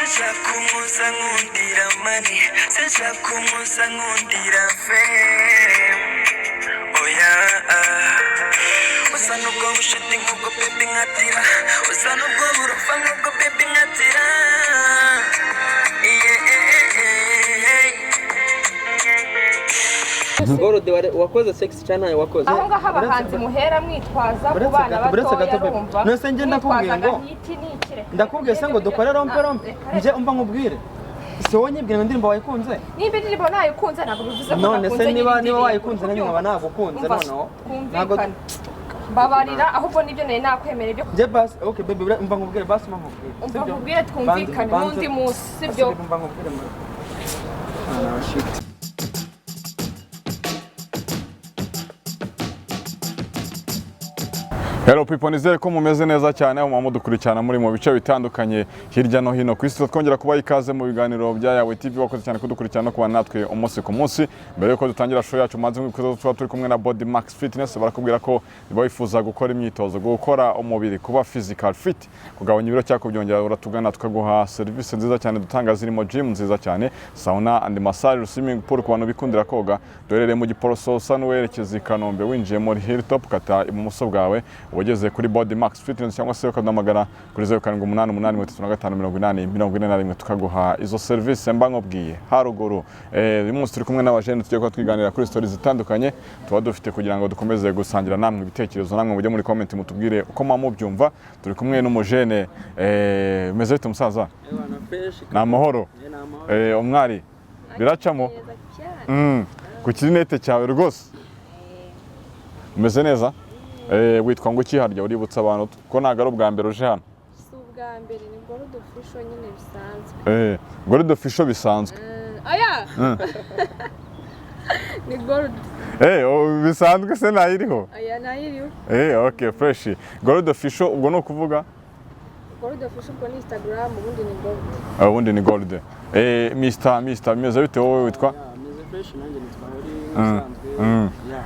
Sishakumuza nkundira money, sishakumuza nkundira fame. Oh yeah. Usa nubwo bushiti nk'ubwo baby nkatira, usa nubwo burofa nk'ubwo baby nkatira. Gorode wakoze sex cyane wakoze. Aho ngaho abahanzi muhera mwitwaza ku bana batoya rumva. Nose nje ndakubwiye ngo ndakubwiye se ngo dukore rompe nje umva nkubwire. Se wonyibwira ngo ndirimbo wayikunze? Niba indirimbo nayikunze ntabwo bivuze ko none se niba wayikunze nanjye nkaba nagukunze noneho. Ntabwo babarira ahubwo nibyo nari nakwemera ibyo. Je bas okay baby umva nkubwire bas nkubwire. Umva nkubwire twumvikane n'undi munsi sibyo. Umva nkubwire mara. Shit. Hello people, nizere ko mumeze neza cyane aho mudukurikirana muri mu bice bitandukanye hirya no hino ku isi. Twongera kuba ikaze mu biganiro bya Yawe TV. Wakoze cyane kudukurikirana kuba natwe umunsi ku munsi. Mbere yuko dutangira show yacu maze mwikuzo turi kumwe na Body Max Fitness, barakubwira ko bifuza gukora imyitozo, gukora umubiri, kuba physical fit, kugabanya ibiro cyangwa kubyongera, uratugana tukaguha service nziza cyane dutanga zirimo gym nziza cyane, sauna and massage, swimming pool ku bantu bikundira koga. Dorere mu Giporoso Sunwerekeza i Kanombe, winjiye muri Hilltop kata ibumoso bwawe wageze kuri Body Max Fitness cyangwa se ukadamagara kuri 0788358041 tukaguha izo service mba nkubwiye haruguru. Uyu munsi turi kumwe n'abajene tugiye ko twiganira kuri stories zitandukanye tuba dufite kugira ngo dukomeze gusangira namwe ibitekerezo, namwe mujye muri comment mutubwire uko mubyumva. Turi kumwe n'umujene meze bite musaza? Na mahoro. Umwari biracamo ku kirinete cyawe rwose umeze neza. Witwa ngo kiharya uributsa abantu ko nagaro bwa mbere uje hano? Si ubwa mbere, ni Gold Official nyine bisanzwe. Gold Official bisanzwe. Aya. Ni Gold. Bisanzwe se nayiriho? Aya nayiriho. Okay, fresh. Gold Official ubwo no kuvuga? Gold Official ko ni Instagram, ubundi ni Gold. Ubundi ni Gold. Mr. meze bite wowe witwa? Meze fresh nanjye nitwa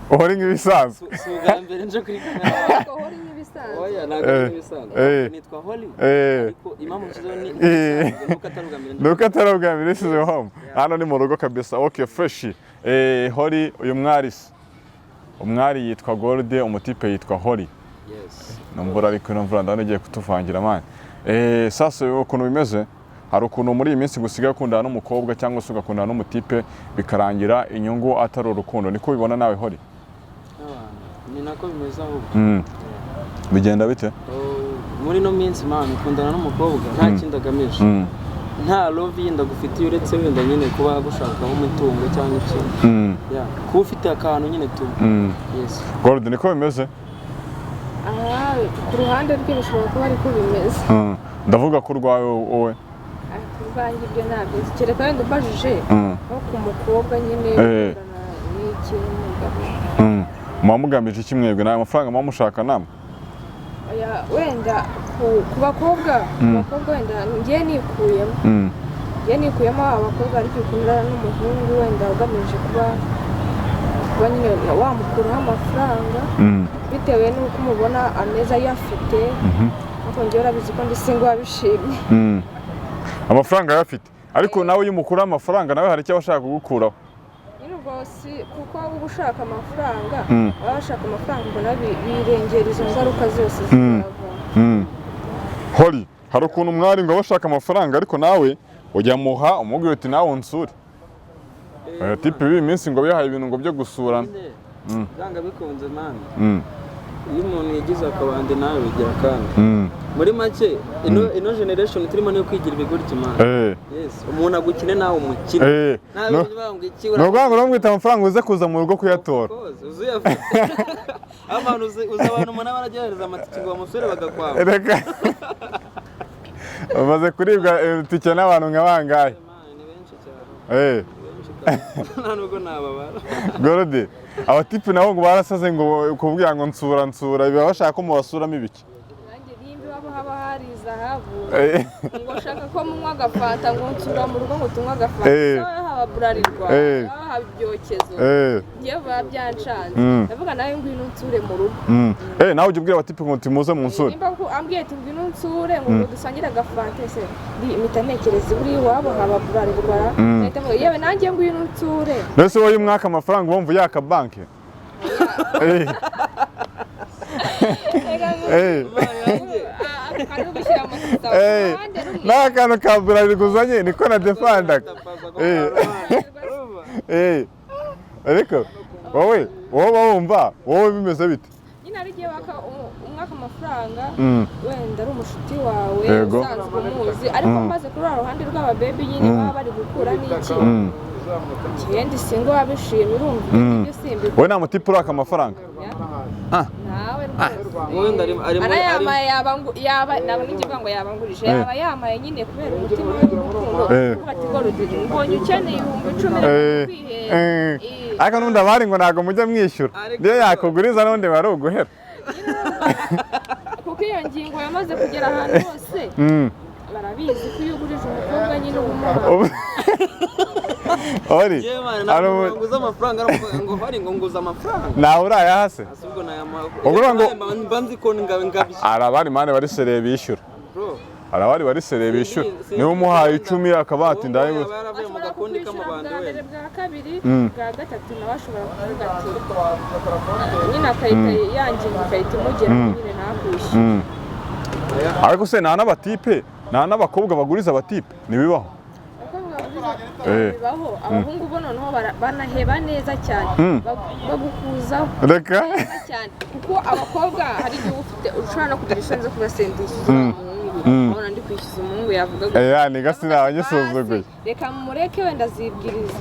Uhora nk'ibisanzwe. Ubwa mbere nje kuri kamera. Uhora nk'ibisanzwe. Oya ntabwo nk'ibisanzwe. Nitwa Holly. Ariko imamu kizo ni nuko atarubwa mbere size home. Hano ni mu rugo kabisa. Okay, fresh. Holly uyu umwari yitwa Gold, umutipe yitwa Holly. Yes. Numvura ariko numvura ndanagiye kutuvangira man. Sasa ukuntu bimeze hari ukuntu muri iyi minsi gusiga gukundana n'umukobwa cyangwa se ugakundana n'umutipe bikarangira inyungu atari urukundo. Niko ubibona nawe Holly? Ni nako bimeze aho. Bigenda bite? Muri no minsi man ukundana n'umukobwa nta kindi agamije. Nta love yinda gufitiye uretse wenda nyine kuba gushaka umutungo cyangwa ikintu. Kuba ufite akantu nyine tu. Yes. Gold niko bimeze? Ku ruhande rwe bishobora kuba ariko bimeze. Ndavuga ko rwawe wowe. Kurwangira ibyo ntabyo kereka wenda ubajije nko ku mukobwa nyine n'ikintu. Mwamugamije iki mwebwe nawe amafaranga mwamushaka namwe? Wenda ku bakobwa wenda ngiye nikuyemo abakobwa ariko ukundana n'umuhungu wenda ugamije kuba nyine wamukuraho amafaranga bitewe n'uko umubona ameza ayafite. Ariko ngewe urabizi ko ndi single wabishimye. Amafaranga yafite ariko nawe y'umukuru amafaranga nawe hari icyo bashaka kugukuraho. Kuko uba ushaka amafaranga abashaka amafaranga mbona birengera izo ngaruka zose zizava. Holly hari ukuntu umwari ngo bashaka amafaranga ariko nawe ujya muha umubwira uti nawe unsure. Tipe ibi minsi ngo bihaye ibintu ngo byo gusurana. Zanga bikunze man. Iyo umuntu yigize akabande nawe bigira kandi. Muri make ino generation turimo no kwigira ibiguriki man. Yes, umuntu agukine nawe umukine. Nawe bivanga iki ura. Nogwango ramwita amafaranga uze kuza mu rugo kuyatora. Uzuyafite. Abantu abantu umuntu baragereza amatike ngo bamusore bagakwaba. Reka. Bamaze kuribwa tike n'abantu nkabangaye. Ni benshi cyane. Nubwo nababara. Gorode abatipe nabo ngo barasaze ngo kubwira ngo nsura biba bashaka ko mubasuramo ibiki? Nanjye nimba haba hari zahabu ngo ushaka ko munywa agafanta ngo nsura mu rugo ngo tunywe agafanta haba burarirwa haba ibyokezo ngewe biba byanshanze ndavuga nawe ngwino nsure mu rugo nawe ujya ubwira abatipe ngo timuze mu nsure nimba ambwiye ati ngwino nsure ngo dusangire agafanta ese mpita ntekereza buri iwabo haba burarirwa yewe nanjye ngwino nsure mbese wowe umwaka amafaranga wumva yaka banki nta kantu ka burarirwa uzanye niko na defandaga ariko wowe wumva wowe bimeze bite nyine ari igihe umwaka amafaranga wenda ari umushuti wawe usanzwe umuzi ariko maze kuri uru ruhande rw'ababebi nyine baba bari gukura n'iki ikindi singo wabishimye urumva ibyo simbi wowe nta mutipe uraka amafaranga nawe rwose yaba ntabwo n'ikivuga ngo yabangurije yaba yamaye nyine kubera umutima w'urukundo kuko ati ngo rugero mbonye ukeneye 10,000 kwihera ariko n'undi abari ngo ntabwo mujya mwishyura niyo yakuguriza n'undi wari uguhera kuko iyo ngingo yamaze kugera ahantu hose barabizi ko iyo ugurije umukobwa nyine ubumuha ori nguza amafaranga ngo hari ngo nguza amafaranga nawe urayahase asubwo ubwo ngo mbanzi ko ngabisha arabari mane bari sereye bishyura arabari bari sereye bishyura niwe umuhaye 10 akaba ati ndaye baravuye mu gakundi k'amabandi we bwa kabiri bwa gatatu nawe ashobora kuvuga ati nyine akahita yanginga akahita imugera nyine ntakwishyura ariko se nta n'abatipe nta n'abakobwa baguriza abatipe ntibibaho bibaho abahungu bo noneho banaheba neza cyane bagukuzaho reka cyane kuko abakobwa hari igihe ufite ushobora no kugira isoni zo kubasendishiza umuhungu abona ndi kwishyuza umuhungu yavuga ngo ni gasi nawe nyisuzuguye reka mureke wenda zibwiriza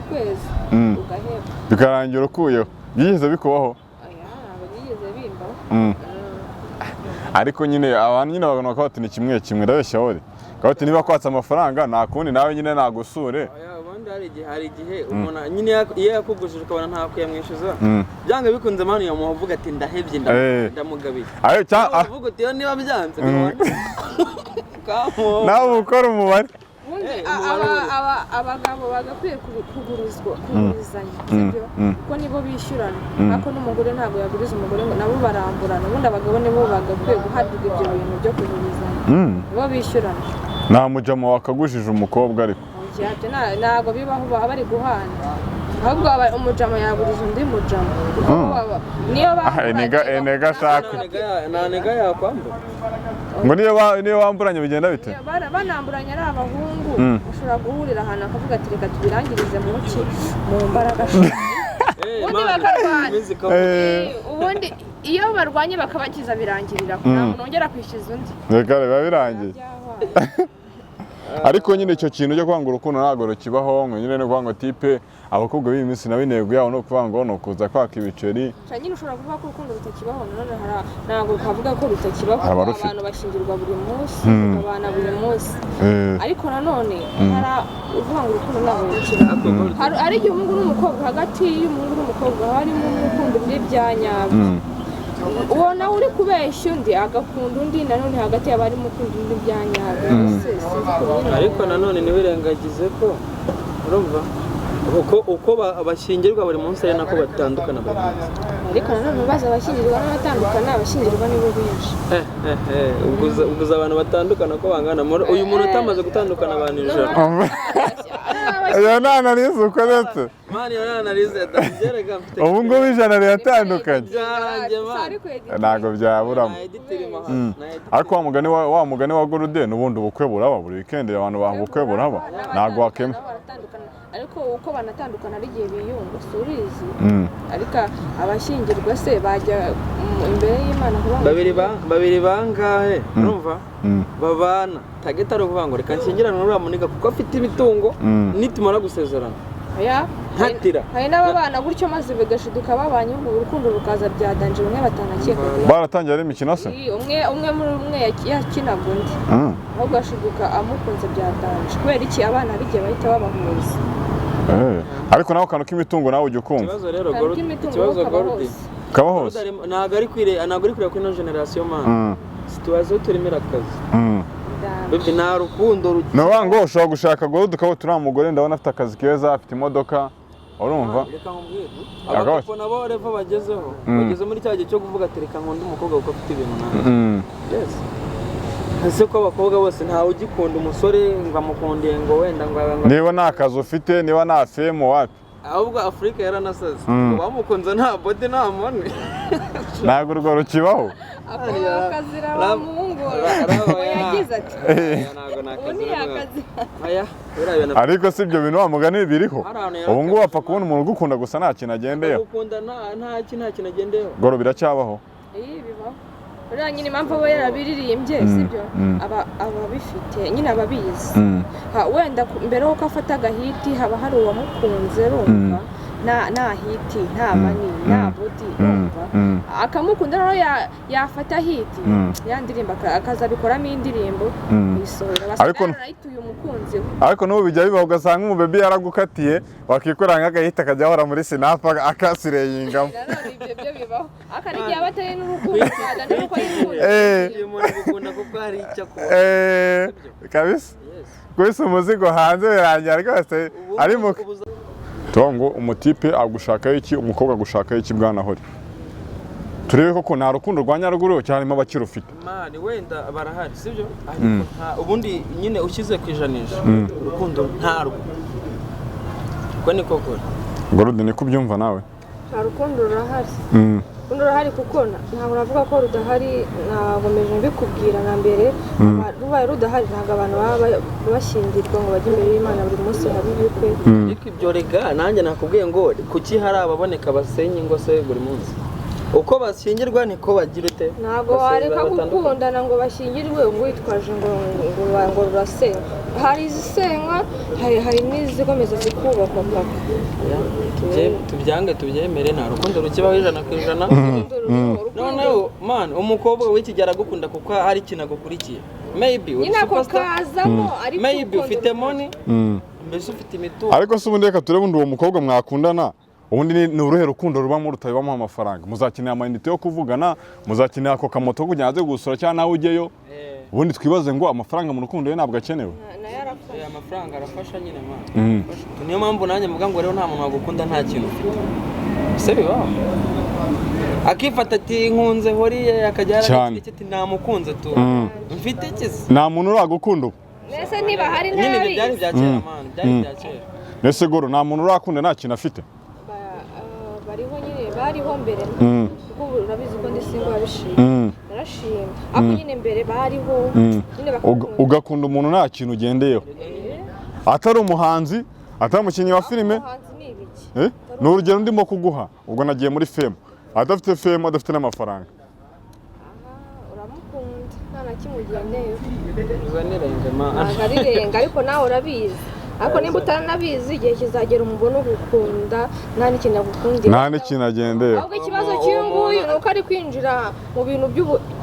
ukwezi ugaheba bikarangira ukuyeho byigeze bikubaho ntabwo byigeze bimbaho ariko nyine abantu nyine bagana bakabati ni kimwe ndabeshya hori kabati niba kwatsa amafaranga nta kundi nawe nyine nagusure ubundi hari igihe umuntu nyine iyo yakugujije ukabona nta kuyamwishyuza byanga bikunze mani yamuvuga ati ndahebye ndamugabiye uvuga uti niba byanze nawe ukora umubare abagabo bagakwiye kugurizanya sibyo kuko nibo bishyurana ariko n'umugore ntabwo yaguriza umugore ngo nabo baramburana ubundi abagabo nibo bagakwiye guhabwa ibyo bintu byo kugurizanya nibo bishyurana nta mujama wakagujije umukobwa ariko ntabwo bibaho baba bari guhana ahubwo umujama yaguriza undi mujama niyo enega ashaka nta nega yakwambura ngo niyo wamburanye bigenda bite banamburanye ari abahungu ushobora guhurira ahantu akavuga ati reka tubirangirize mu mbaraga ubundi bakarwana ubundi iyo barwanye bakabakiza birangirira nta muntu wongera kwishyuza undi reka biba birangiye ariko nyine icyo kintu cyo kwanga urukundo ntabwo rukibaho ngo nyine no kwanga tipe abakobwa b'iyi minsi nabo intego yabo no kwanga ngo nukuza kwaka ibiceri nyine ushobora kuvuga ko urukundo rutakibaho none ntabwo twavuga ko rutakibaho abantu bashyingirwa buri munsi abana buri munsi ariko nanone uvuga ngo urukundo ntabwo rukibaho hari igihe umuhungu n'umukobwa hagati y'umuhungu n'umukobwa harimo urukundo by'ibyanyabyo uwo nawe uri kubeshya undi agakunda undi nanone hagati yaba harimo ukunda undi byanyabyo ariko nanone ntiwirengagize ko urumva uko bashyingirwa buri munsi ari nako batandukana buri munsi ariko nanone baza abashyingirwa n'abatandukana abashyingirwa nibo benshi ubwo abantu batandukana ko bangana uyu muntu utamaze gutandukana abantu ijana iyo nta analize ukoretse mani iyo nta analize ndabyereka mfite ubu ngubu ijana riratandukanye ntabwo byaburamo ariko wa mugani wa Golden ubundi ubukwe buraba buri weekend abantu ubukwe buraba ntabwo wakema ariko uko banatandukana ari igihe biyunga surizi ariko abashyingirwa se bajya imbere y'Imana babiri bangahe urumva babana tageta ari ukuvuga ngo reka nshyingirane n'uriya muniga kuko afite imitungo nitumara gusezerana hari n'ababana gutyo maze bigashiduka babanye ngo urukundo rukaza byadanje bamwe batanakeka baratangira ari imikino se umwe muri umwe yakinaga undi ahubwo ashiduka amukunze byadanje kubera iki abana hari igihe bahita babahuza ariko nawe akantu k'imitungo nawe ujya ukumva ikibazo Gordy kaba hose ntabwo ari kwireba kuri ino generasiyo mani situasiyo turimo irakaze bebe nta rukundo nawe ngo ushobora gushaka gold ukaba turi umugore ndabona afite akazi keza afite imodoka urumva reka nkubwire abapapa nabo revo bagezeho bageze muri cya gihe cyo kuvuga ati reka nkunde umukobwa kuko afite ibintu nawe yes ese ko abakobwa bose ntawe ugikunda umusore ngo amukundiye ngo wenda ngo niba nta kazi ufite niba nta femu wapi ahubwo Afurika yaranasaze bamukunze nta body nta money ntabwo urwo rukibaho akazira wa muhungu yagize ati ubu ni akazi ariko si ibyo bintu wa mugani biriho ubu ngubu wapfa kubona umuntu ugukunda gusa nta kintu agendeyeho nta kintu agendeyeho goro biracyabaho bibaho uriya nyine impamvu aba yarabiririmbye sibyo ababifite nyine ababizi wenda mbere y'uko afata agahiti haba hari uwamukunze rumva nta hiti nta mani nta bodi rumva akamukunda rero yafata hiti ya ndirimbo akazabikoramo indirimbo isohora basarayituye umukunzi we ariko n'ubu bijya bibaho ugasanga umubebe yaragukatiye wakikorera nk'agahita akajya ahora muri sinapa akasireyingamo ibyo bibaho akarigiye aba atari n'urukundo cyane nuko yikunda kuko hari icyo akora kabisa kwese umuzigo hanze birangira rwose ari mu ngo umutipe agushakaho iki umukobwa agushakaho iki bwana hori turebe koko nta rukundo rwa nyaruguru cyarimo abakirufite mani wenda barahari sibyo ariko ubundi nyine ushyize ku ijanisha urukundo ntarwo ko niko kora gorode niko ubyumva nawe nta rukundo rurahari urukundo rurahari kuko ntabwo navuga ko rudahari nagomeje mbikubwira na mbere rubaye rudahari ntabwo abantu baba bashyingirwa ngo bajye imbere y'Imana buri munsi hari ibikwe ariko ibyo rega nanjye nakubwiye ngo kuki hari ababoneka basenye ngo se buri munsi uko bashyingirwa niko bagira ute ntabwo wareka gukundana ngo bashyingirwe ngo witwaje ngo rurasenywa hari izisenywa hari n'izikomeza zikubakwa paka tubyange tubyemere nta rukundo rukibaho ijana ku ijana noneho man umukobwa w'ikigera agukunda kuko hari ikintu agukurikiye maybe nyine ako kazamo ariko maybe ufite money mbese ufite imitungo ariko se ubundi reka turebe undi uwo mukobwa mwakundana ubundi ni uruhe rukundo rubamo rutabibamo amafaranga muzakenera amayinite yo kuvugana muzakenera ako kamoto kugira ngo aze gusura cyangwa nawe ujyeyo ubundi twibaze ngo amafaranga mu rukundo ye ntabwo akenewe amafaranga arafasha nyine mwana niyo mpamvu nanjye mvuga ngo rero nta muntu wagukunda nta kintu ufite ese bibaho akifata ati nkunze horiye akajya yaragifite ati namukunze tu mfite ikisi nta muntu uragukunda ubu mbese niba hari nyine ibi byari bya kera mwana byari bya kera mbese goro nta muntu urakunda nta kintu afite bariho nyine bariho mbere kuko urabizi ko ndi singo abishimye narashimye ariko nyine mbere bariho nyine ugakunda umuntu nta kintu ugendeyeho atari umuhanzi atari umukinnyi wa filime ni urugero ndimo kuguha ubwo nagiye muri femu adafite femu adafite n'amafaranga uramukunda nta na kimwe ugendeyeho ntabwo arirenga ariko nawe urabizi ariko nimba utaranabizi igihe kizagera umubona ugukunda nta n'ikintu agukundira nta n'ikintu agendeye ahubwo ikibazo cy'uyu nguyu ni uko ari kwinjira mu bintu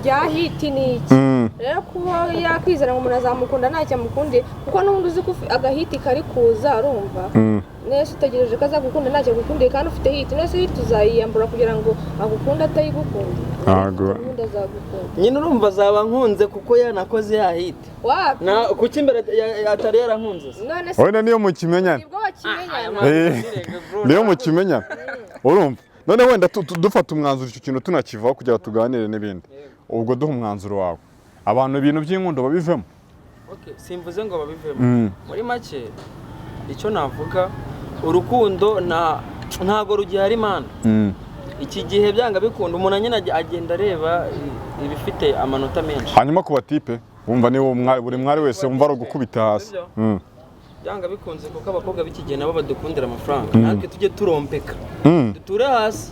bya hiti n'iki rero kuba yakwizera ngo umuntu azamukunda ntacyo amukundiye kuko n'ubundi uzi ko agahiti kari kuza arumva nese utegereje ko azagukunda ntacyo agukundiye kandi ufite hiti nese hiti uzayiyambura kugira ngo agukunde atayigukunda ntabwo nyine urumva azaba nkunze kuko yanakoze ya hiti kuki imbere atari yarankunze wenda niyo mukimenyana niyo mukimenyana urumva none wenda dufata umwanzuro icyo kintu tunakivaho kugira ngo tuganire n'ibindi ubwo duha umwanzuro wawe abantu ibintu by'inkundo babivemo simvuze ngo babivemo muri make icyo navuga urukundo ntago rugihari imana iki gihe byanga bikunda umuntu nyine agenda areba ibifite amanota menshi hanyuma ku batipe wumva niba buri mwari wese wumva ari ugukubita hasi byanga bikunze kuko abakobwa b'iki gihe nabo badukundira amafaranga natwe tujye turompeka duture hasi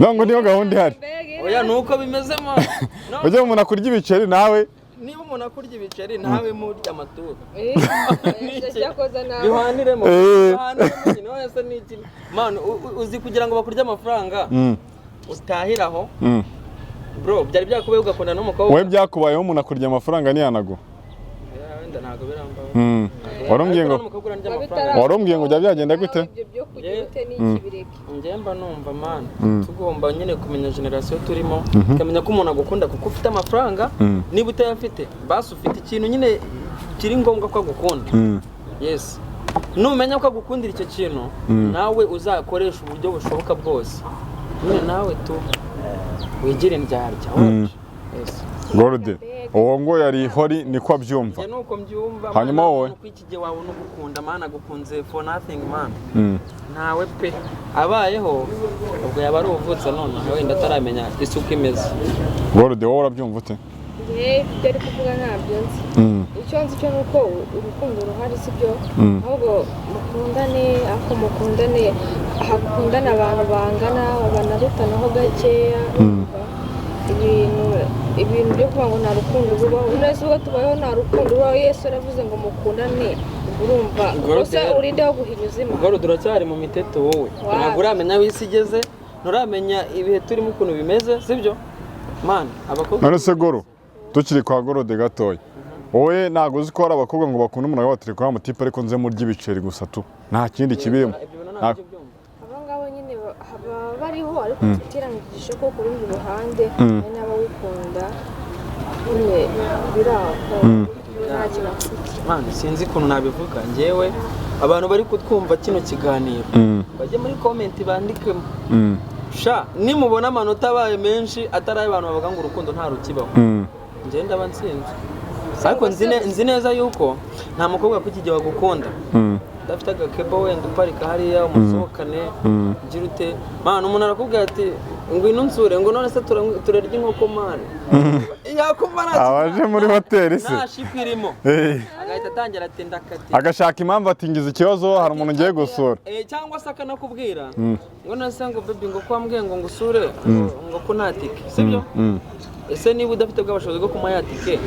ntabwo niyo gahunda ihari oya ni uko bimezemo ujye umuntu akurya ibiceri nawe niba umuntu akurya ibiceri nawe murya amaturo bihaniremo wese ni iki manu uzi kugira ngo bakurye amafaranga utahiraho bro byari byakubaye ugakunda n'umukobwa wowe byakubayeho umuntu akurya amafaranga ntiyanaguha ntabwo birambaho. Warumbwiye ngo jya byagenda gute? ibyo byo kugira ute n'iki bireke Njye mba numva man tugomba nyine kumenya generation turimo tukamenya ko umuntu agukunda kuko ufite amafaranga niba utayafite basi ufite ikintu nyine kiri ngombwa ko agukunda. Yes, numenya ko agukundira icyo kintu nawe uzakoresha uburyo bushoboka bwose nyine nawe tu wigire indyarya. Yes, Gorode uwo ngo yari hori niko abyumva. njye nuko mbyumva. Hanyuma wowe uko iki gihe wawe n'ugukunda man agukunze for nothing man. Ntawe pe abayeho ubwo yaba ari uvutse none wenda ataramenya isuku imeze. Gorode wowe urabyumva ute? ibyo ari kuvuga ntabyo nzi icyo nzi cyo nuko urukundo ruhari sibyo ahubwo mukundane ako mukundane hakundana abantu bangana banarutanaho gakeya ibintu byo kuvuga ngo nta rukundo rubaho neza ubwo tubayeho nta rukundo rubaho. Yesu yaravuze ngo mukundane urumva gusa urindeho guhinyuza imana. Gorode uracyari mu miteto wowe ntabwo uramenya aho isi igeze nturamenya ibihe turimo ukuntu bimeze sibyo man. Abakobwa none se Goro tukiri kwa Gorode gatoya wowe ntabwo uzi ko hari abakobwa ngo bakunda umuntu wabatire kwa mutipe ariko nze murya ibiceri gusa tu nta kindi kibirimo. abo ngabo nyine haba bariho ariko tutirangije ko ku rundi ruhande hari n'abawukunda nyine biraho nta kintu man sinzi ukuntu nabivuga njyewe abantu bari kutwumva kino kiganiro bajye muri comment bandikemo sha nimubona amanota abaye menshi atari abantu bavuga ngo urukundo nta rukibaho njye ndaba nsinzi ariko nzi neza yuko nta mukobwa ku kigero bagukunda udafite agakebo wenda uparika hariya umusohokane ugira ute man umuntu arakubwira ati ngwino nsure ngo none se turarya inkoko man abaje muri hoteli se nta shipu irimo agahita atangira ati ndakati agashaka impamvu ati ngize ikibazo hari umuntu ngiye gusura cyangwa se akanakubwira ngo nase ngo baby ngo kwambwiye ngo ngusure ngo ko nta tike sibyo ese niba udafite bw'abashobozi bwo kumuha ya tike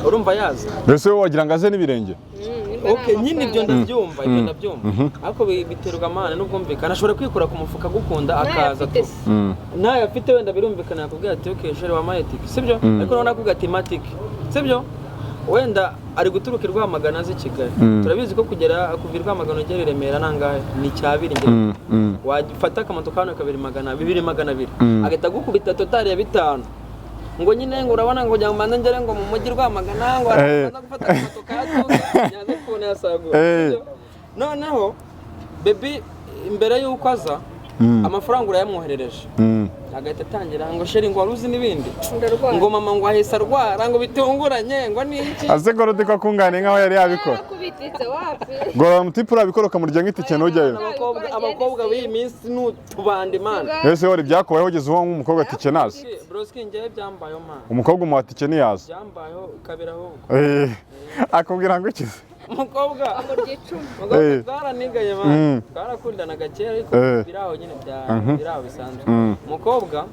urumva yaza mbese wowe wagira ngo aze n'ibirenge. Okay, nyine ibyo ndabyumva ariko biterwa amana n'ubwumvikana ashobora kwikura ku mufuka gukunda akaza tu nayo afite wenda birumvikana yakubwira ati okay shere wa mayetik sibyo ariko none akubwira ati matik sibyo wenda ari guturuka Rwamagana z'i Kigali turabizi ko kugera kuva Rwamagana ugera Remera nangahe ni cyabiri ngero wafata akamoto kano 200 agahita gukubita totali ya 5 ngo nyine ngo urabona ngo jya mbanza ngere ngo mu mujyi Rwamagana ngo araza gufata akamoto katuza nyaze kubona yasagura noneho baby imbere y'uko aza amafaranga urayamwoherereje agahita atangira ngo sheri ngo waruzi n'ibindi ngo mama ngo ahise arwara ngo bitunguranye ngo niki aze Gorode ko kungane nkaho yari yabikora kubititse wapi Gora mutipe urabikora ukamurya nk'itike n'ujyayo abakobwa b'iyi minsi n'utubande man ese wari byakubayeho ugeze uwo nk'umukobwa tike nazi broski ngiye byambayeho man umukobwa umuha tike niyazi byambayeho kabiraho akubwira ngo ikize umukobwa twaranigaye man twarakundanaga kera ariko biraho nyine biraho bisanzwe umukobwa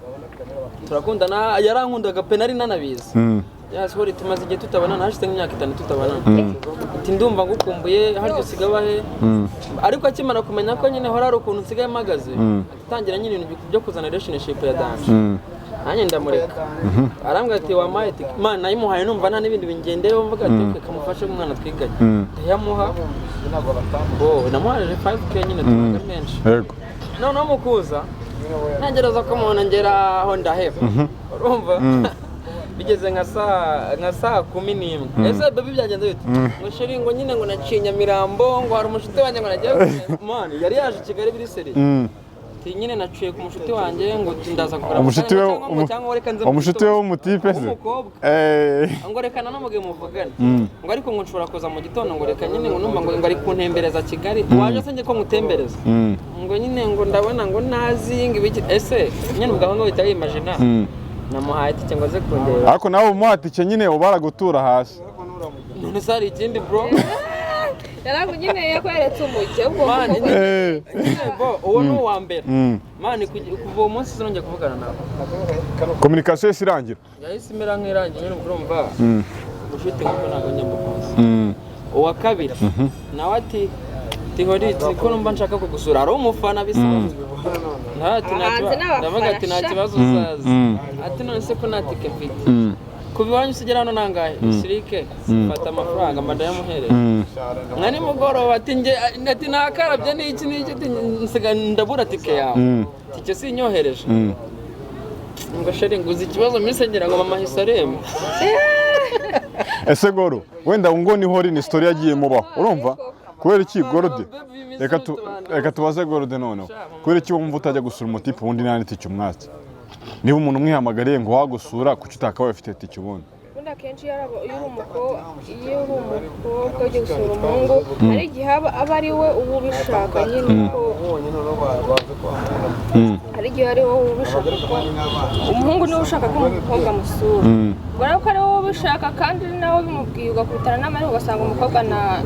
turakundana yarankundaga pe nari nanabizi yasori tumaze igihe tutabana hashize nk'imyaka 5 tutabana ati ndumva ngukumbuye haryo sigabahe ariko akimara kumenya ko nyine hora ari ukuntu nsigaye magaze atangira nyine ibintu byo kuzana relationship ya dance nanjye ndamureka arambwira ati wa mayetik man nayimuhaye numva nta n'ibindi bingendeyeho mvuga ati kamufashe umwana twiganye ndayamuha namuhaje 5k nyine tumaga menshi yego noneho mukuza ntangereza ko umuntu ngera aho ndaheba urumva bigeze nka saa 11 ese baby byagenze bite ngo sheri ngo nyine ngo naciye Nyamirambo ngo hari umushuti wanjye ngo nagiye man yari yaje Kigali biri seri nyine naciye ku mushuti wanjye ngo ndaza kugura umushuti we w'umutipe se ngo rekana n'umuge muvugane ngo ariko ngo nshobora kuza mu gitondo ngo reka nyine ngo numva ngo ari kuntembereza Kigali waje se nge ko ngutembereza ngo nyine ngo ndabona ngo nazi ngo ibiki ese nyine ubwo ngo bita yimagina namuhaye tike ngo aze kundeba ariko nawe umuha tike nyine ubara gutura hasi none sari ikindi bro yarakugeneye yakweretse umujyi ubwo uwo ni uwa mbere mani kuva uwo munsi sinongeye kuvugana nawe communication isirangira yahise imera nk'irangira nyine urumva ufite nk'uko ntabwo nyamukunzi uwa kabiri nawe ati tihoritse ko numva nshaka kugusura ari umufana bisanzwe ndavuga ati nta kibazo uzaza ati none se ko nta tike mfite kuva iwanyu usigera hano nangahe sirike fata amafaranga ndayamuhereye nka nimugoroba ati nakarabye n'iki nsiga ndabura tike yawe tike sinyohereje ngo sheri nguzi ikibazo misengera ngo mama hisareme ese Goro wenda ngo niho ni story yagiye mubaho urumva kubera iki Gorode reka tubaze Gorode noneho kubera iki wumva utajya gusura umutipe wundi nani tike umwatsi niba umuntu umwihamagariye ngo wagusura kuki utakabaye ufite tike ubundi ubundi akenshi iyo uri umukobwa ugiye gusura umuhungu hari igihe aba ari we uba ubishaka nyine ko hari igihe ari wowe ubishaka umuhungu niwe ushaka ko umukobwa amusura ubwo ko ari wowe ubishaka kandi nawe bimubwiye ugakubitana n'amahirwe ugasanga umukobwa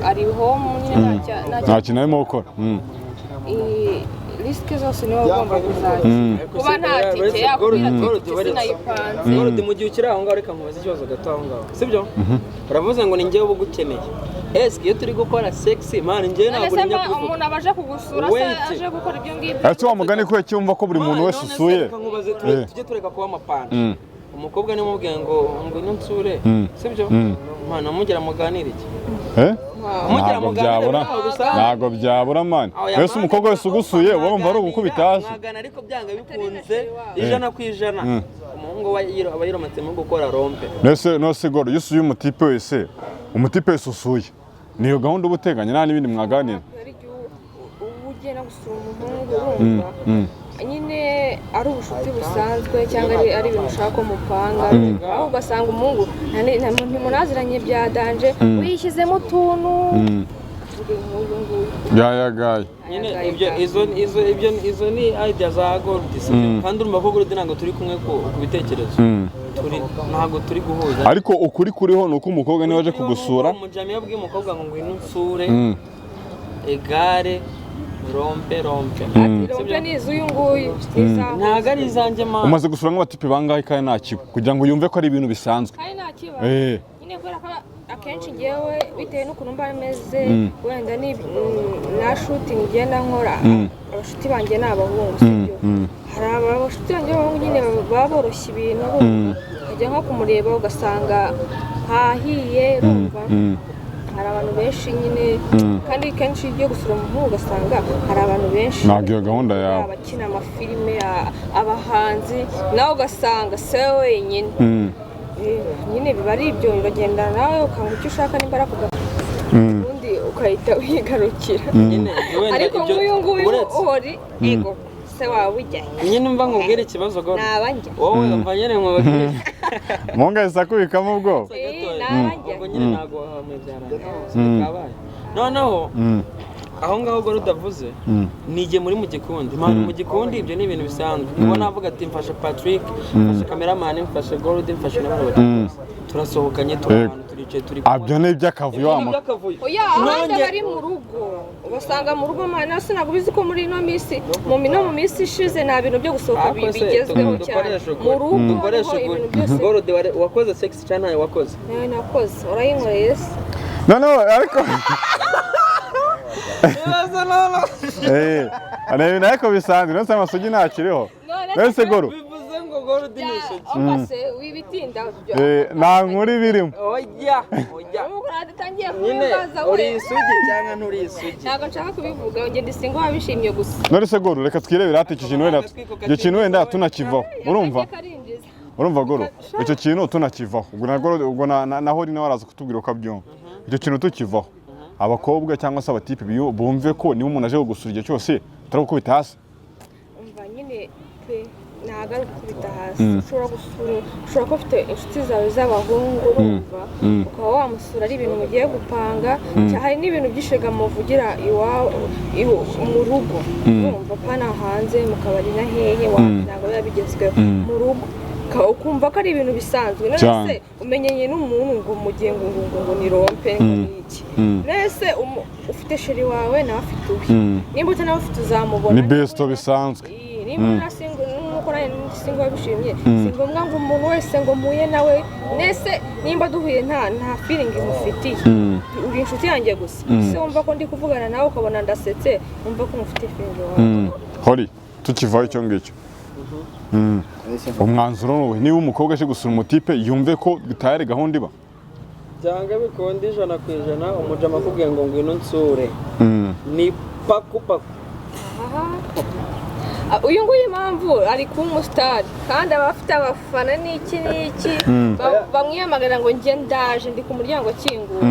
ari home nyine nta kintu arimo gukora risike zose niwe ugomba kuzajya kuba nta tike yakubwira ati sinayipanze Gorode mu gihe ukiri aho ngaho reka nkubaze ikibazo gato aho ngaho sibyo uravuze ngo ni njyewe uba ugukeneye ese iyo turi gukora sexy man njyewe ntabwo ninya kuvuga umuntu abaje kugusura aje gukora ibyo ngibyo ese wa mugani ko cyumva ko buri muntu wese usuye tujye tureka kuba amapana umukobwa niwe mubwiye ngo ino nsure sibyo mwana mugira muganire iki ntago byabura mani wese umukobwa wese ugusuye wumva ari ugukubita hasi ariko byanga bikunze ijana ku ijana umuhungu aba yiromatsemo gukora rompe nose Goro iyo usuye umutipe wese usuye niyo gahunda uba uteganya nta n'ibindi mwaganira uba ugiye no gusura umuhungu urumva nyine ari ubushuti busanzwe cyangwa ari ibintu ushaka ko mupanga aho ugasanga umuhungu ntimunaziranye bya danje uyishyizemo utuntu yayagaye nyine izo ni idea za Gorode kandi urumva ko Gorode ntabwo turi kumwe ku bitekerezo ntabwo turi guhuza ariko ukuri kuriho ni uko umukobwa niwe waje kugusura umujami yabwiye umukobwa ngo ngwino nsure egare rompe rompe ni iz'uyu nguyu ntabwo ari izanjye mama umaze gusura nk'abatipe bangahe kandi nta kiba kugira ngo yumve ko ari ibintu bisanzwe kandi nta kiba nyine kubera ko akenshi ngewe bitewe n'ukuntu mba meze wenda na shooting ngenda nkora abashuti banjye ni abahungu sibyo hari abashuti banjye b'abahungu nyine baba boroshya ibintu ukajya nko kumureba ugasanga hahiye urumva hari abantu benshi nyine kandi kenshi iyo ugiye gusura umuhungu ugasanga hari abantu benshi ntabwo iyo gahunda yawe abakina amafilime abahanzi nawe ugasanga se wenyine nyine biba ari ibyo uragenda nawe ukanga icyo ushaka n'imbaraga ubundi ukahita wigarukira ariko nk'uyu nguyu uhori ego se wawe ujya nyine mva nkubwire ikibazo Gorode nabanja wowe mva nyine nkubwire munga kubikamo ubwo ubwo nyine ntabwo wamubyarana noneho aho ngaho Gorode avuze nige muri mu gikundi mu gikundi ibyo ni ibintu bisanzwe ubona avuga ati mfashe Patrick mfashe cameraman mfashe Gorode mfashe n'abandi batatu turasohokanye turicaye turi abyo ni iby'akavuyo oya abandi bari mu rugo ubasanga mu rugo mana sinago bizi ko muri ino minsi mu minsi ishize nta bintu byo gusohoka bigezweho cyane mu rugo dukoresha Gorode wakoze sex cyane nawe wakoze nakoze urayinkoreye se no ariko ibintu ariko bisanzwe nose amasugi ntakiriho mbese Goro bivuze ngo Gorode ni isugi mbese wibitinda nta nkuru birimo oya nyine uri isugi cyangwa nturi isugi ntabwo nshaka kubivuga ngende isingo wabishimye gusa none se Goro reka twirebere hati icyo kintu wenda tunakivaho urumva Goro icyo kintu tunakivaho ubwo naho uri nawe araza kutubwira uko abyumva icyo kintu tukivaho abakobwa cyangwa se abatipe bumve ko niba umuntu aje kugusura igihe cyose utari gukubita hasi umva nyine pe ntabwo ari gukubita hasi ushobora kuba ufite inshuti zawe z'abahungu urumva ukaba wamusura ari ibintu mugiye gupanga hari n'ibintu by'ishega muvugira mu rugo urumva pana hanze mu kabari na hehe ntabwo biba bigezweho mu rugo ukumva ko ari ibintu bisanzwe nese umenyeye n'umuntu ngo mugiye ngo ni rompe ngo ni iki nese ufite sheri wawe nawe afite uwe nimba utanawe ufite uzamubona ni besto bisanzwe nimba n'umukora singo wabishimye si ngombwa ngo umuntu wese ngo muye nawe nese nimba duhuye nta feeling mufitiye uri inshuti yanjye gusa se wumva ko ndi kuvugana nawe ukabona ndasetse wumva ko mufite feeling wawe hori tukivaho icyo ngicyo umwanzuro nuwe niba umukobwa aje gusura umutipe yumve ko tayari gahunda iba byanga bikonde 100% umujama akubwiye ngo ngwino nsure ni paku uyu nguyu impamvu ari kuba umusitari kandi aba afite abafana n'iki bamwiyamagara ngo njye ndaje ndi ku muryango akingura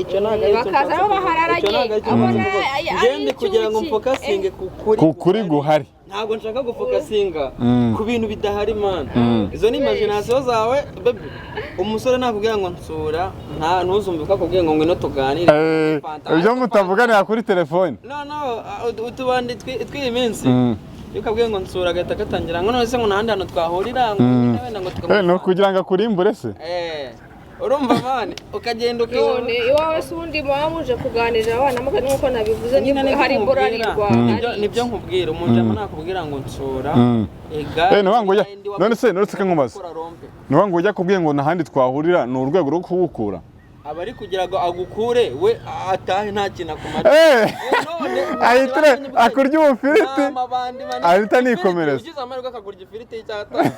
icyo ntabwo ari bakaza aho bahararagiye abona ngende kugira ngo mfokasinge kuri guhari ntabwo nshaka gufokasinga ku bintu bidahari man izo ni imagination zawe baby umusore nakubwira ngo nsura ntuzumve ko akubwiye ngo ngwino tuganire ibyo mutavuganira kuri telefone no utubandi tw'iyi minsi ukabwiye ngo nsura agahita gatangira ngo none se ngo nahandi hantu twahurira ngo wenda ngo tukamufata no kugira ngo akurimbure se urumva mani ukagenda none iwawe se ubundi muba muje kuganirira abana mugani nk'uko nabivuze hari imburarirwa nibyo nkubwira umujama nakubwira ngo nsura none se nkubaza niba ngo ujya kubwiye ngo nahandi twahurira ni urwego rwo kuwukura aba ari kugira ngo agukure we atahe nta kintu akumara ahitire akurya ubufiriti ahita nikomereza ugize amahirwe akagurya ifiriti y'icyata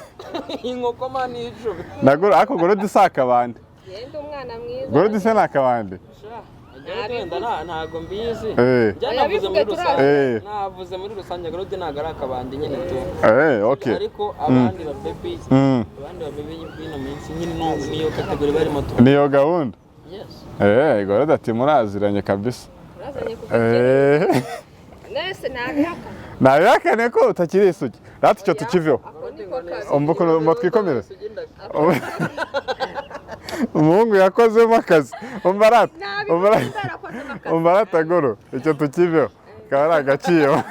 inkoko mani y'icumi nagoro ako gorodi si akabande yenda umwana mwiza gorodi se ni akabande ntago mbizi navuze muri rusange gorodi ntago ari akabande nyine tu ariko abandi babebi y'ino minsi nyine niyo kategori barimo tu niyo gahunda gorodi ati muraziranye kabisa nese nabihakane ko utakiri isugi rati icyo tukiveho umva twikomereze umuhungu yakozemo akazi umva ratagoro icyo tukiveho kaba ari agaciro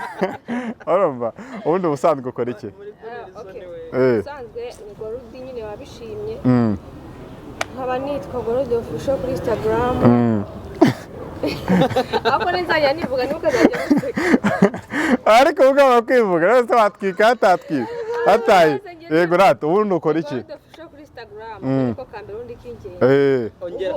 urumva ubundi ubusanzwe ukora iki ubusanzwe ni gorodi nyine wabishimye nkaba nitwa gorodi official kuri Instagram ako nzajya nivuga ntukazajya ariko ugomba kwivuga rero se watwika hatatwika hataye yego rata ubundi ukora iki niko kambere undi kingenzi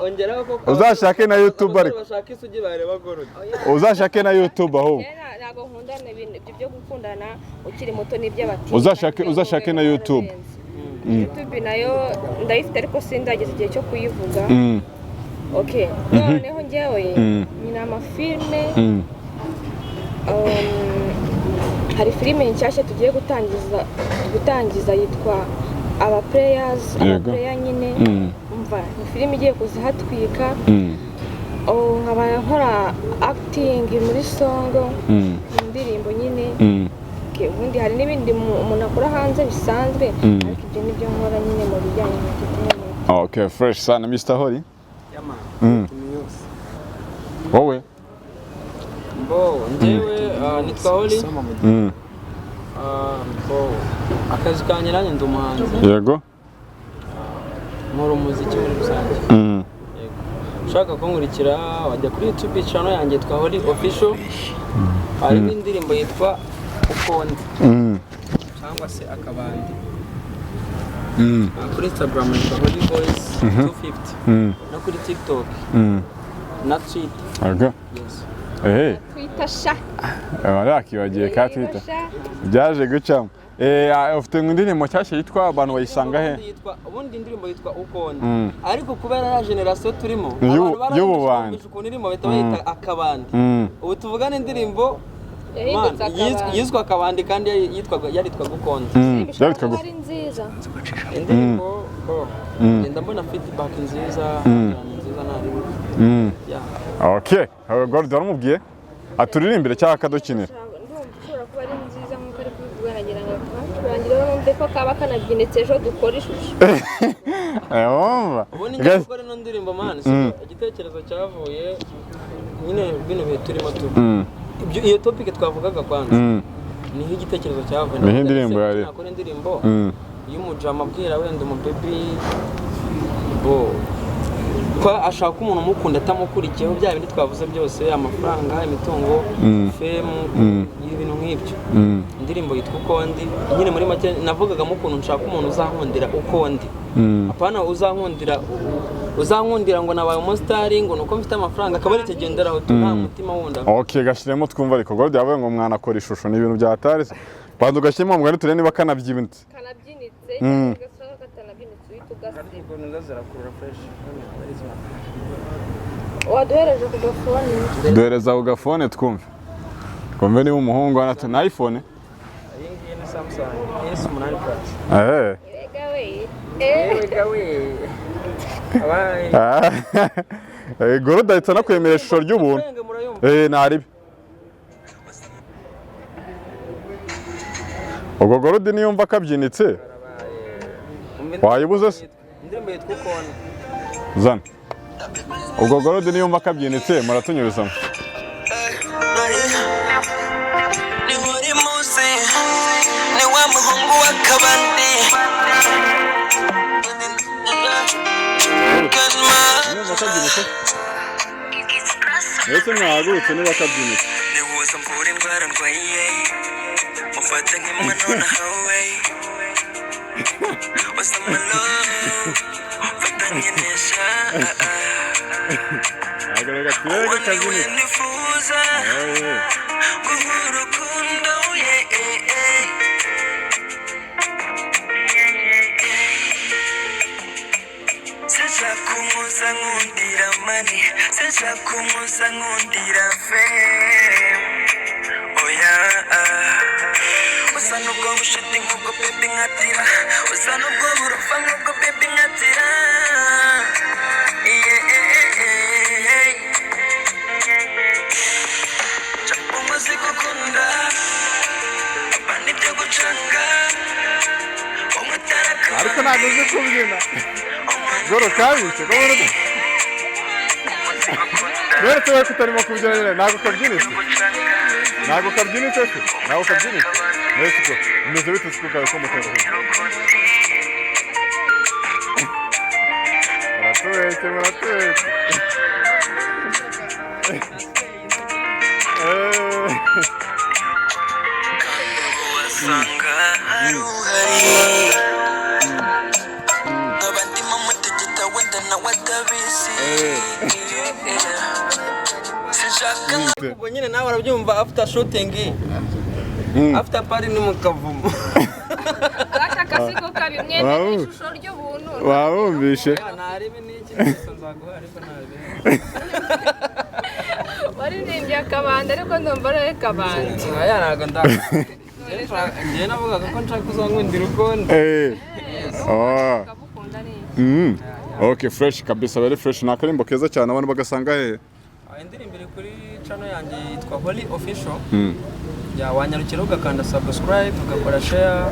ongeraho koko uzashake na YouTube ariko bashaka isugi bareba gorodi uzashake na YouTube aho ntabwo nkundana ibintu byo gukundana ukiri muto n'iby'abati uzashake na YouTube YouTube nayo ndayifite ariko sindageze igihe cyo kuyivuga noneho njyewe nyina amafilme hari filime nshyashya tugiye gutangiza yitwa abaplayer nyine umva ni filime igiye kuzihatwika nkaba nkora acting muri songo mu ndirimbo nyine ubundi hari n'ibindi umuntu akora hanze bisanzwe ariko ibyo nibyo nkora nyine mu bijyanye na entertainment fresh sana Mr. Holly wowe njyewe nitwa Holly akazi kanjye nanjye ndi umuhanzi yego nkora umuziki muri rusange ushaka kunkurikira wajya kuri YouTube channel yanjye yitwa Holly official harimo indirimbo yitwa ukonde cyangwa se akabandi kuri Instagram yitwa Holly Voice 250 no kuri TikTok na Twitter Twitter sha barakibagiye ka Twitter byaje gucamo ufite indirimbo nshyashya yitwa abantu bayisanga he ubundi indirimbo yitwa ukonde ariko kubera ya generation turimo y'ububandi ukuntu irimo bahita bayita akabandi ubu tuvugana indirimbo yitwa akabandi kandi yaritwa gukonde ari nziza indirimbo ngenda mbona feedback nziza nari gorodi waramubwiye aturirimbire cyangwa akadukinira ushobora kuba ari nziza nk'uko ari kubivuga nagira ngo turangira bumve ko kaba kanabyinitse ejo dukora ishusho ubundi njya gukora ino ndirimbo mani igitekerezo cyavuye nyine bino bihe turimo iyo topic twavugaga kwanza niho igitekerezo cyavuye niho indirimbo yari nakora indirimbo y'umujama abwira wenda umubebi ko ashaka umuntu umukunda atamukurikiyeho bya bindi twavuze byose amafaranga imitungo fame ibintu nk'ibyo indirimbo yitwa ukondi nyine muri make navugagamo ukuntu nshaka umuntu uzankundira ukondi apana uzankundira ngo nabaye umusitari ngo nuko mfite amafaranga akaba ari kigenderaho nta mutima wunda gashyiremo twumva ariko gorodi yavuye ngo mwana akora ishusho ni ibintu byatarese bantu gashyiremo ngo turebe niba kanabyibinitse ugasanga katanabyinitse uhita ugasiba ubwo nazo zirakurura fresh waduhereje ku gafone duhereza ku gafone twumve niba umuhungu anatu na iPhone iyi ngiyi ni Samsung S8 Plus ega we abaye Gorodi ahita anakwemera ishusho ry'ubuntu ntaribi ubwo Gorodi niyumva akabyinitse wayibuze se indirimbo yitwa Ukone zana ubwo Gorodi niyumva akabyinitse muratunyurizamo ni buri munsi ni wa muhungu w'akabandi mbese mwahagurutse niba akabyinitse nihuza mvura indwara ndwaye mufata nk'imano nahawe wasamalo fatanyenesha agaragara turebe akabyinitse nifuza guha urukundo sinshaka umuza nkundira mani sinshaka umuza nkundira fame oya usa n'ubwo bushiti nk'ubwo baby nkatira usa n'ubwo burofa nk'ubwo baby nkatira umuzi gukunda abandi byo gucanga umutara ariko ntabwo uzi kubyina Goro kabitse rero tuba tutarimo kubyina nyine ntabwo kabyinitse ntabwo kabyinitse se ntabwo kabyinitse mbese ko bimeze bite siko kawe ko mutera muratubeshye wasanga hari uhari abandi mu mutegeta wenda nawe atabizi sinshaka ubwo nyine nawe urabyumva after shooting after party ni mu kavumo agashaka siko kabi mwene ishusho ry'ubuntu wabumvishe naribi n'iki gusa nzaguha ariko naribi waririmbye akabanda ariko ndumva ari akabanda aya ntago njye navugaga ko nshaka uzankundira ukonde ukabukunda neza okay fresh kabisa very fresh ni akarimbo keza cyane abantu bagasanga indirimbo iri kuri channel yanjye yitwa Holy Official wanyarukira ugakanda subscribe ugakora share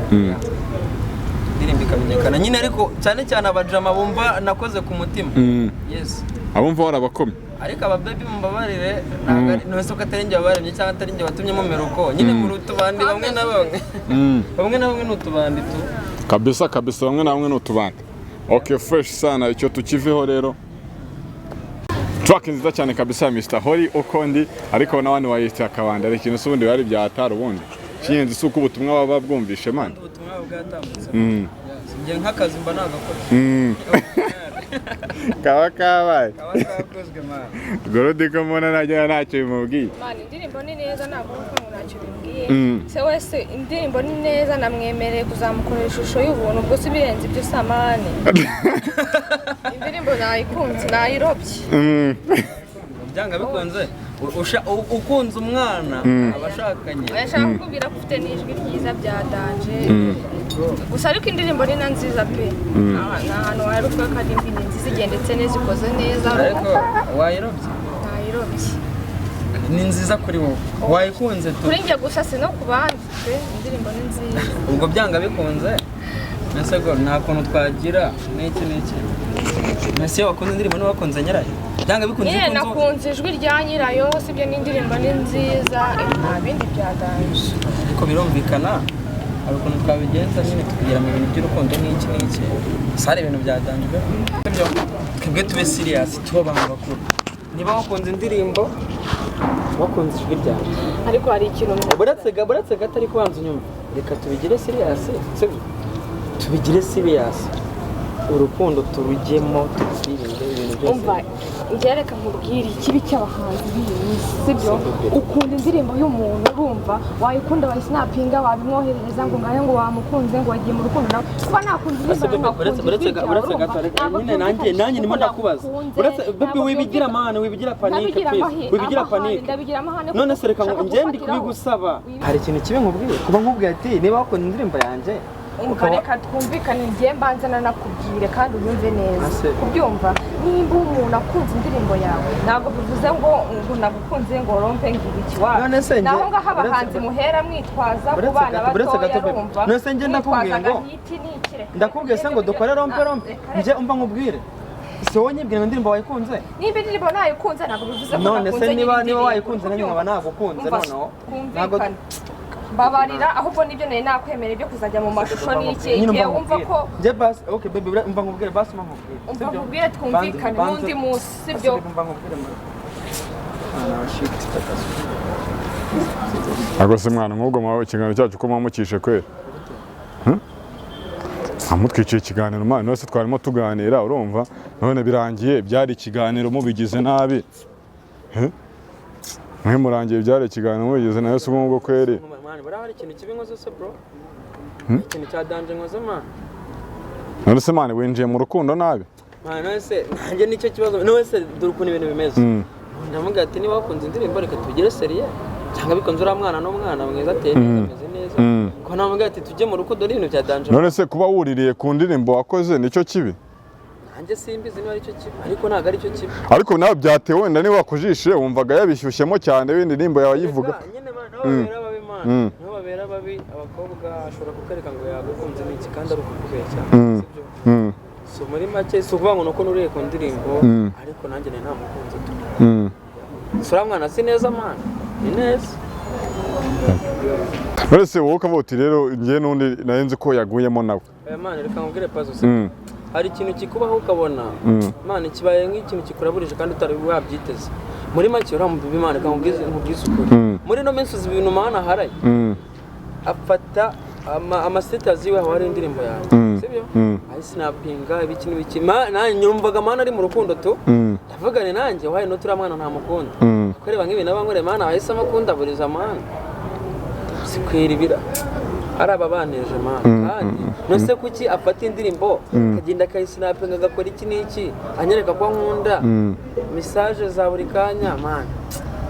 indirimbo ikamenyekana nyine ariko cyane cyane abajama bumva nakoze ku mutima yes abumva warabakomye ariko ababebi mumbabarire ntabwo ko atari njye wabaremye cyangwa atari njye watumye mumera uko nyine muri utubandi bamwe na bamwe ni utubandi tu kabisa bamwe na bamwe ni utubandi okay fresh sana icyo tukiveho rero track nziza cyane kabisa Mr Holy Okondi ariko n'abandi wayita akabanda ari ikintu subundi bari byatara ubundi kinyenzi suko ubutumwa baba bwumvishe man ubutumwa bwatambutse njye nk'akazi mba nagakora kaba kabaye kakozwe man Gorodi ko mbona najya ntacyo bimubwiye man indirimbo ni neza ntabwo uko ntacyo bimbwiye se wese indirimbo ni neza namwemereye kuzamukorera ishusho y'ubuntu ubwo si birenze ibyo samani indirimbo nayikunze nayirobye byanga bikunze ukunze umwana abashakanye ashaka kukubwira ko ufite n'ijwi ryiza bya danje gusa ariko indirimbo ni na nziza pe nta hantu wari uvuga ko ari imbyino nziza igendetse neza ikoze neza ariko wayirobye nayirobye ni nziza kuri wowe wayikunze tu kuri njye gusa si no ku bandi pe indirimbo ni nziza ubwo byanga bikunze nase go nta kuntu twagira n'iki nase wakunze indirimbo ni wakunze nyirayo byanga bikunze nyine nakunze ijwi rya nyirayo sibyo n'indirimbo ni nziza nta bindi byadanje ariko birumvikana hari ukuntu twabigenza nyine tukugira mu bintu by'urukundo n'iki sare ibintu byadanjwe twebwe tube serious tuba abantu bakuru niba wakunze indirimbo wakunze ijwi ryawe ariko hari ikintu buretse gato ariko banza unyumva reka tubigire serious tubigire serious urukundo turujyemo tubirinde ibintu umva njye reka nkubwire ikibi cy'abahanzi b'iyi minsi sibyo ukunda indirimbo y'umuntu urumva wayikunda wayisinapinga wabimwoherereza ngo ngahe ngo wamukunze ngo wagiye mu rukundo nawe kuba nakunda indirimbo uretse gato nyine nanjye ndimo ndakubaza uretse bebe wibigira amahane wibigira panike wibigira panike none se reka ngo njye ndi kubigusaba hari ikintu kibi nkubwiye kuba nkubwiye ati niba wakunda indirimbo yanjye umva reka twumvikane njye mbanza nanakubwire kandi unyumve neza kubyumva nimba umuntu akunze indirimbo yawe ntabwo bivuze ngo nagukunze ngo rompe ngira ikiwawe naho ngaho abahanzi muhera mwitwaza ku bana batoya rumva none se njye ndakubwiye ngo ndakubwiye se ngo dukore rompe njye umva nkubwire ese wowe nyibwira ngo indirimbo wayikunze niba indirimbo nayikunze ntabwo bivuze ko none se niba wayikunze nanjye nkaba nagukunze noneho ntabwo babarira ahubwo nibyo nari nakwemera ibyo kuzajya mu mashusho n'iki igihe wumva ko njye basi okay baby umva nkubwire basi nkubwire umva nkubwire twumvikane n'undi munsi sibyo umva nkubwire Ako se mwana nk'ubwo mwawe ikiganiro cyacu ko mwamukishe kwera amutwiciye ikiganiro mwana nose twarimo tuganira urumva none birangiye byari ikiganiro mubigize nabi mwe murangiye byari ikiganiro mubigize nayo se ubwo kwere buriya hari ikintu kibi nkoze se bro ikintu cya danje nkoze man none se mwana winjiye mu rukundo nabi none se nanjye nicyo kibazo none se dore ukuntu ibintu bimeze ndavuga ati niba wakunze indirimbo reka tugire seriye cyangwa bikunze uriya mwana n'umwana mwiza ateye ameze neza ko navuga ati tujye mu rukundo n'ibintu bya danje none se kuba wuririye ku ndirimbo wakoze nicyo kibi nanjye simbizi niba aricyo kibi ariko ntabwo aricyo kibi ariko nawe byatewe wenda niba wakujishe wumvaga yabishyushyemo cyane wenda indirimbo yawe yivuga niho babera babi abakobwa ashobora kukareka ngo yagukunze n'iki kandi ari ukukubeshya sibyo so muri make si ukuvuga ngo nuko nuriye ku ndirimbo ariko nanjye nari namukunze tu sura mwana si neza man ni neza Mbese wowe ukavuga uti rero njye n'undi nari nzi ko yaguyemo nawe man reka nkubwire pazo se hari ikintu kikubaho ukabona man kibaye nk'ikintu kikuraburije kandi utari wabyiteze muri make uramubibi man reka nkubwize ukuri muri no minsi uzi ibintu mana haraye afata amasitazi yiwe hari indirimbo yawe sibyo ari snapinga ibiki n'ibiki nanjye nyumvaga mana ari mu rukundo tu ndavugane nanjye waye no turi mwana nta mukunda kureba nk'ibintu abankore mana wahise amakunda buriza mana sikwiribira araba baneje mana kandi nose kuki afata indirimbo kagenda kayisinapinga agakora iki n'iki anyereka ko nkunda message za buri kanya mana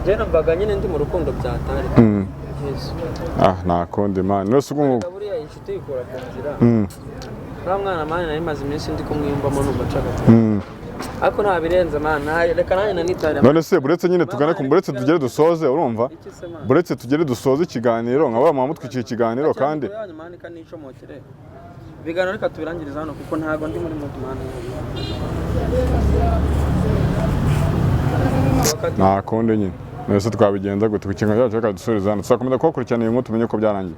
je namvaga nyine ndi mu rukundo byatari nakonde man nose ubwo buriya inshuti ikora kanzira nta mwana mwana nari maze iminsi ndi kumwiyumvamo numva cagata ariko nta birenze mana reka nanjye nanitare none se buretse nyine tugane ku buretse tugere dusoze urumva buretse tugere dusoze ikiganiro nkaba mwamutwikiye ikiganiro kandi ibiganiro reka tubirangiriza hano kuko ntago ndi muri mutumana nakonde nyine nese twabigenza gute ku kiganiro cyacu reka dusoreze hano tuzakomeza kubakurikirana iyi nkuru tumenye ko byarangiye